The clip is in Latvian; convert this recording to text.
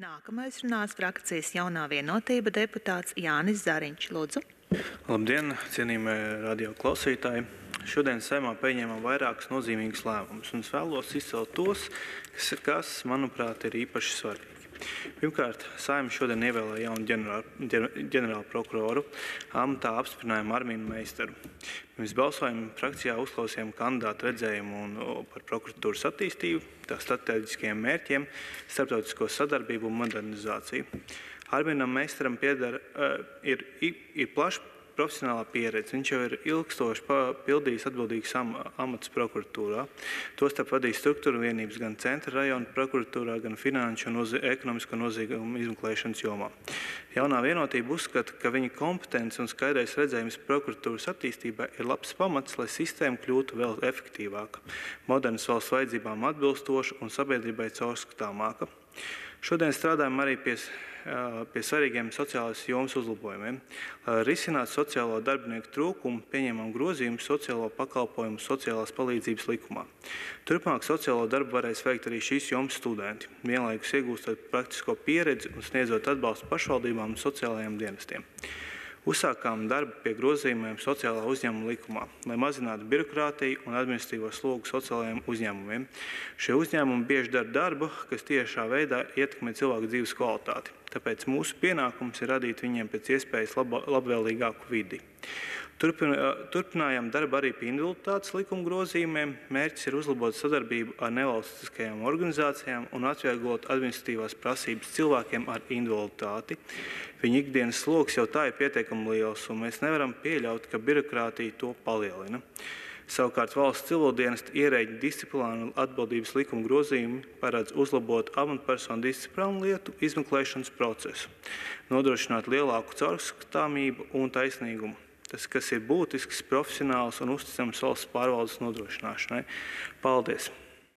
Nākamais runās frakcijas Jaunā vienotība deputāts Jānis Zariņš. Lūdzu. Labdien, cienījamie radio klausītāji! Šodien Saeimā pieņēmām vairākus nozīmīgus lēmumus, un es vēlos izcelt tos, kas, manuprāt, ir īpaši svarīgi. Pirmkārt, Saeima šodien ievēlēja jaunu ģenerālu prokuroru, amatā apstiprinājām Armīnu Meistaru. Mēs balsojam frakcijā uzklausījām kandidātu redzējumu par prokuratūras attīstību, tā strateģiskajiem mērķiem, starptautisko sadarbību un modernizāciju. Armīnam Meistaram ir plaša profesionālā pieredze. Viņš jau ir ilgstoši pildījis atbildīgus amatus prokuratūrā. Tostarp vadījis struktūru vienības gan centra rajona prokuratūrā, gan finanšu un ekonomisko noziegumu izmeklēšanas jomā. Jaunā vienotība uzskata, ka viņa kompetence un skaidrais redzējums prokuratūras attīstībā ir labs pamats, lai sistēma kļūtu vēl efektīvāka, modernas valsts vajadzībām atbilstoša un sabiedrībai caurskatāmāka. Šodien strādājam arī pie svarīgiem sociālās jomas uzlabojumiem. Lai risinātu sociālo darbinieku trūkumu, pieņemam grozījumus sociālo pakalpojumu sociālās palīdzības likumā. Turpmāk sociālo darbu varēs veikt arī šīs jomas studenti, vienlaikus iegūstot praktisko pieredzi un sniedzot atbalstu pašvaldībām un sociālajiem dienestiem. Uzsākām darbu pie grozījumiem sociālā uzņēmuma likumā, lai mazinātu birokrātiju un administratīvo slogu sociālajiem uzņēmumiem. Šie uzņēmumi bieži dara darbu, kas tiešā veidā ietekmē cilvēku dzīves kvalitāti. Tāpēc mūsu pienākums ir radīt viņiem pēc iespējas labvēlīgāku vidi. Turpinājām darbu arī pie invaliditātes likuma grozījumiem. Mērķis ir uzlabot sadarbību ar nevalstiskajām organizācijām un atvieglot administratīvās prasības cilvēkiem ar invaliditāti. Viņa ikdienas sloks jau tā ir pietiekami liels, un mēs nevaram pieļaut, ka birokrātija to palielina. Savukārt valsts civildienesta ierēģu disciplināru un atbildības likuma grozījumi paredz uzlabot amatpersonu disciplināru lietu izmeklēšanas procesu, nodrošināt lielāku caurskatāmību un taisnīgumu. Tas, kas ir būtisks, profesionāls un uzticams valsts pārvaldes nodrošināšanai. Paldies!